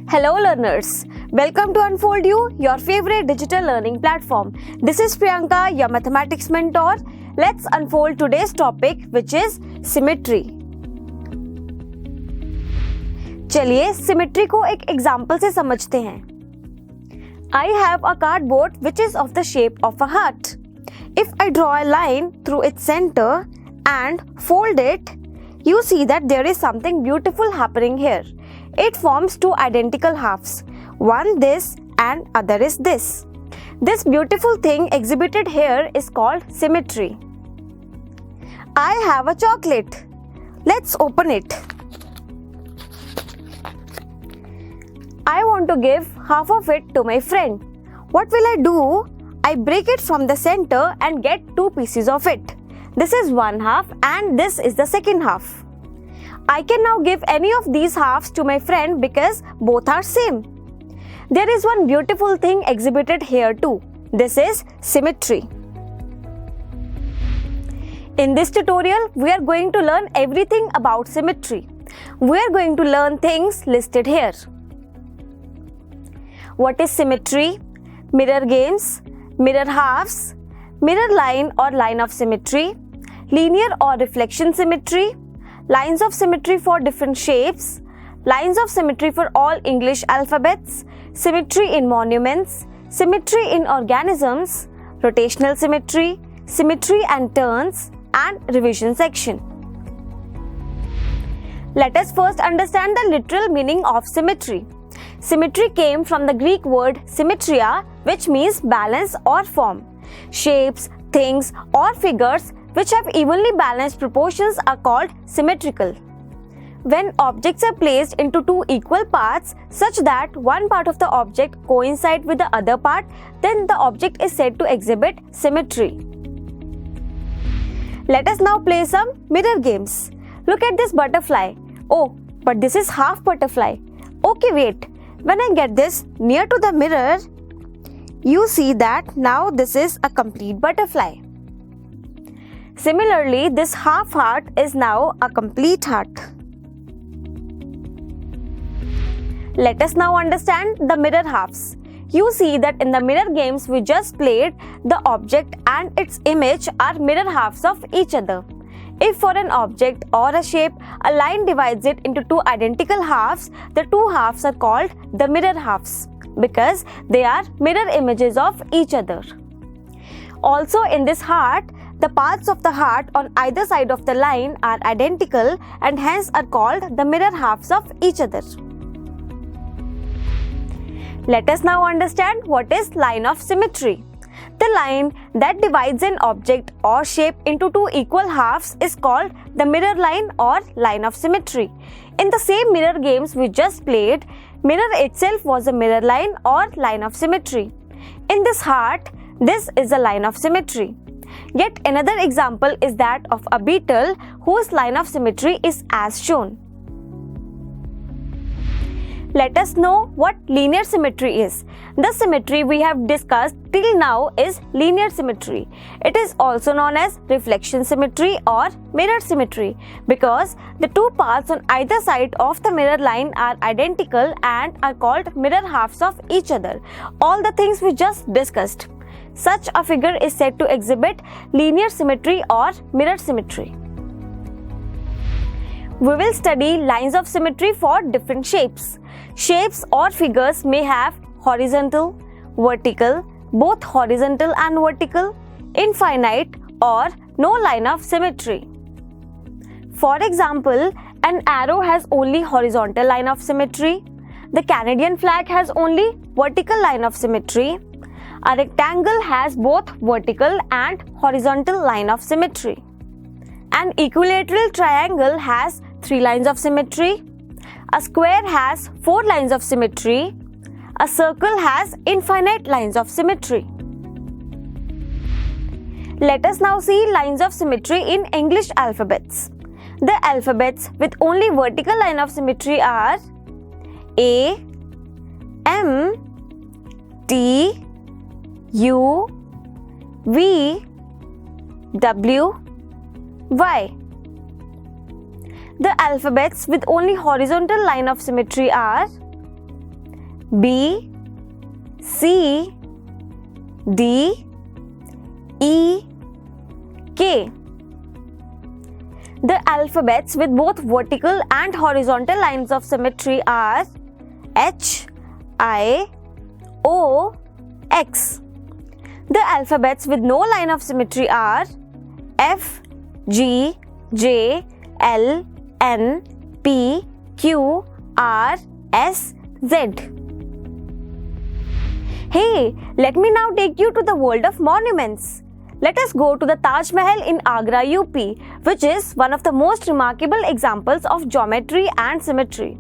Hello learners, welcome to Unfold You, your favorite digital learning platform. This is Priyanka, your mathematics mentor. Let's unfold today's topic, which is symmetry. चलिए symmetry को एक example से समझते हैं. I have a cardboard which is of the shape of a heart. If I draw a line through its center and fold it, you see that there is something beautiful happening here. It forms two identical halves. One this and other is this. This beautiful thing exhibited here is called symmetry. I have a chocolate. Let's open it. I want to give half of it to my friend. What will I do? I break it from the center and get two pieces of it. This is one half and this is the second half. I can now give any of these halves to my friend because both are same. There is one beautiful thing exhibited here too. This is symmetry. In this tutorial, we are going to learn everything about symmetry. We are going to learn things listed here. What is symmetry? Mirror games, mirror halves, mirror line or line of symmetry, linear or reflection symmetry, lines of symmetry for different shapes, lines of symmetry for all English alphabets, symmetry in monuments, symmetry in organisms, rotational symmetry, symmetry and turns, and revision section. Let us first understand the literal meaning of symmetry. Symmetry came from the Greek word symmetria, which means balance or form. Shapes, things, or figures which have evenly balanced proportions are called symmetrical. When objects are placed into two equal parts such that one part of the object coincides with the other part, then the object is said to exhibit symmetry. Let us now play some mirror games. Look at this butterfly. Oh, but this is half butterfly. Okay, wait. When I get this near to the mirror, you see that now this is a complete butterfly. Similarly, this half heart is now a complete heart. Let us now understand the mirror halves. You see that in the mirror games we just played, the object and its image are mirror halves of each other. If for an object or a shape, a line divides it into two identical halves, the two halves are called the mirror halves because they are mirror images of each other. Also in this heart, the parts of the heart on either side of the line are identical and hence are called the mirror halves of each other. Let us now understand what is line of symmetry. The line that divides an object or shape into two equal halves is called the mirror line or line of symmetry. In the same mirror games we just played, mirror itself was a mirror line or line of symmetry. In this heart, this is a line of symmetry. Yet another example is that of a beetle whose line of symmetry is as shown. Let us know what linear symmetry is. The symmetry we have discussed till now is linear symmetry. It is also known as reflection symmetry or mirror symmetry because the two parts on either side of the mirror line are identical and are called mirror halves of each other. All the things we just discussed. Such a figure is said to exhibit linear symmetry or mirror symmetry. We will study lines of symmetry for different shapes. Shapes or figures may have horizontal, vertical, both horizontal and vertical, infinite, or no line of symmetry. For example, an arrow has only horizontal line of symmetry. The Canadian flag has only vertical line of symmetry. A rectangle has both vertical and horizontal line of symmetry. An equilateral triangle has 3 lines of symmetry. A square has 4 lines of symmetry. A circle has infinite lines of symmetry. Let us now see lines of symmetry in English alphabets. The alphabets with only vertical line of symmetry are A, M, T, U, V, W, Y. The alphabets with only horizontal line of symmetry are A, M, T, U, V, W, Y. The alphabets with only vertical line of symmetry are A, M, T, U, V, W, Y. The alphabets with only horizontal line of symmetry are A, M, T, U, V, W, Y. The alphabets with only horizontal line of symmetry are A, M, T, U, V, W, Y. The alphabets with only horizontal line of symmetry are B, C, D, E, K. The alphabets with both vertical and horizontal lines of symmetry are H, I, O, X. The alphabets with no line of symmetry are F, G, J, L, N, P, Q, R, S, Z. Hey, let me now take you to the world of monuments. Let us go to the Taj Mahal in Agra, UP, which is one of the most remarkable examples of geometry and symmetry.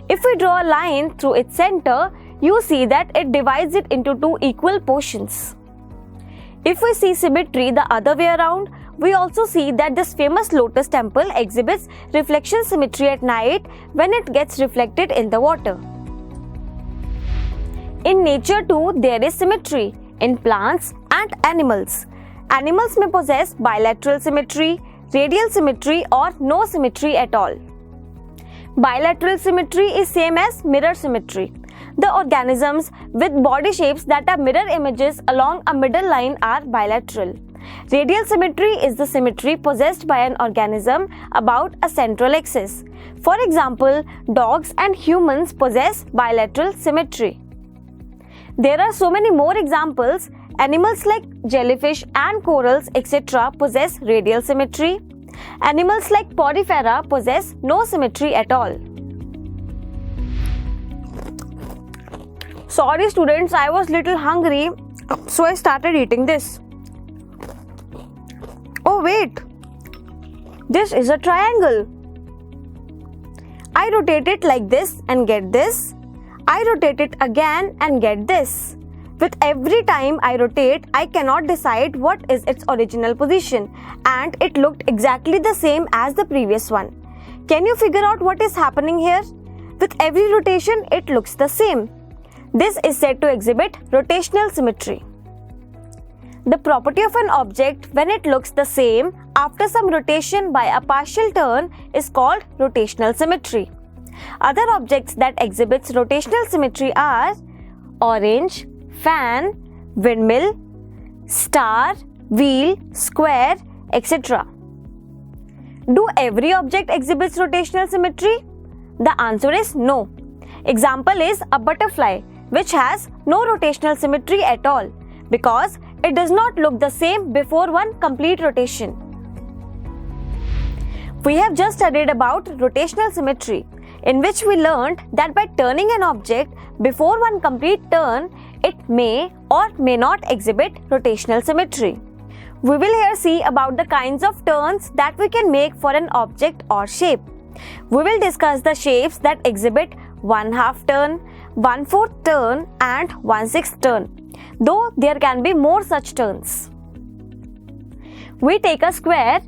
If we draw a line through its center, you see that it divides it into two equal portions. If we see symmetry the other way around, we also see that this famous lotus temple exhibits reflection symmetry at night when it gets reflected in the water. In nature too, there is symmetry in plants and animals. Animals may possess bilateral symmetry, radial symmetry, or no symmetry at all. Bilateral symmetry is same as mirror symmetry. The organisms with body shapes that are mirror images along a middle line are bilateral. Radial symmetry is the symmetry possessed by an organism about a central axis. For example, dogs and humans possess bilateral symmetry. There are so many more examples. Animals like jellyfish and corals, etc. possess radial symmetry. Animals like Porifera possess no symmetry at all. Sorry students, I was little hungry, so I started eating this. Oh wait, this is a triangle. I rotate it like this and get this. I rotate it again and get this. With every time I rotate, I cannot decide what is its original position, and it looked exactly the same as the previous one. Can you figure out what is happening here? With every rotation, it looks the same. This is said to exhibit rotational symmetry. The property of an object when it looks the same after some rotation by a partial turn is called rotational symmetry. Other objects that exhibits rotational symmetry are orange, fan, windmill, star, wheel, square, etc. Do every object exhibits rotational symmetry? The answer is no. Example is a butterfly, which has no rotational symmetry at all because it does not look the same before one complete rotation. We have just studied about rotational symmetry, in which we learned that by turning an object before one complete turn, it may or may not exhibit rotational symmetry. We will here see about the kinds of turns that we can make for an object or shape. We will discuss the shapes that exhibit 1/2 turn, 1/4 turn and 1/6 turn, though there can be more such turns. We take a square,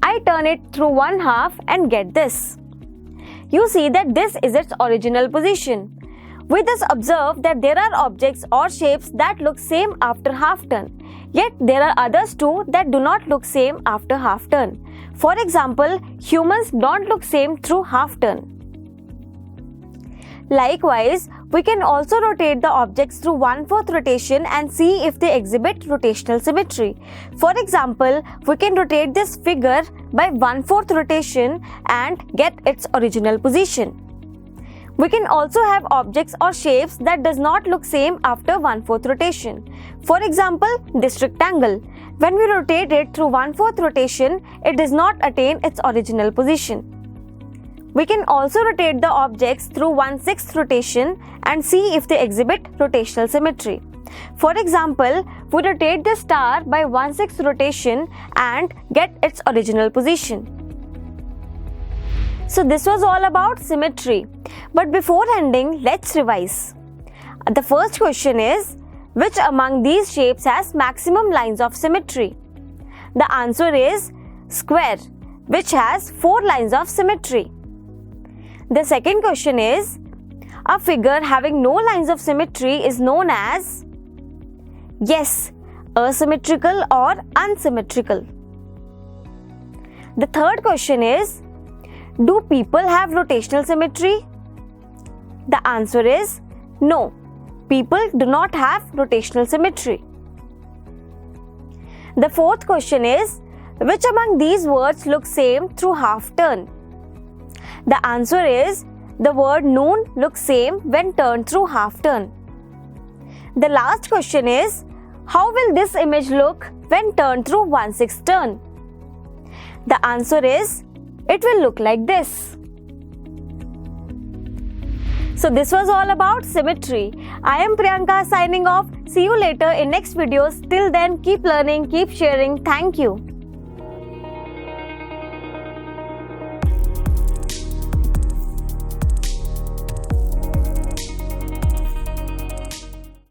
I turn it through 1/2 and get this. You see that this is its original position. We thus observe that there are objects or shapes that look same after half turn, yet there are others too that do not look same after half turn. For example, humans don't look same through half turn. Likewise, we can also rotate the objects through 1/4 rotation and see if they exhibit rotational symmetry. For example, we can rotate this figure by 1/4 rotation and get its original position. We can also have objects or shapes that does not look same after 1/4 rotation. For example, this rectangle. When we rotate it through 1/4 rotation, it does not attain its original position. We can also rotate the objects through 1/6 rotation and see if they exhibit rotational symmetry. For example, we rotate the star by 1/6 rotation and get its original position. So this was all about symmetry. But before ending, let's revise. The first question is, which among these shapes has maximum lines of symmetry? The answer is square, which has 4 lines of symmetry. The second question is, a figure having no lines of symmetry is known as, yes, asymmetrical or unsymmetrical. The third question is, do people have rotational symmetry? The answer is No, people do not have rotational symmetry. The fourth question is, which among these words look same through half turn? The answer is, the word noon looks same when turned through half turn. The last question is, how will this image look when turned through 1/6 turn? The answer is, it will look like this. So this was all about symmetry. I am Priyanka signing off. See you later in next videos. Till then, keep learning, keep sharing. Thank you.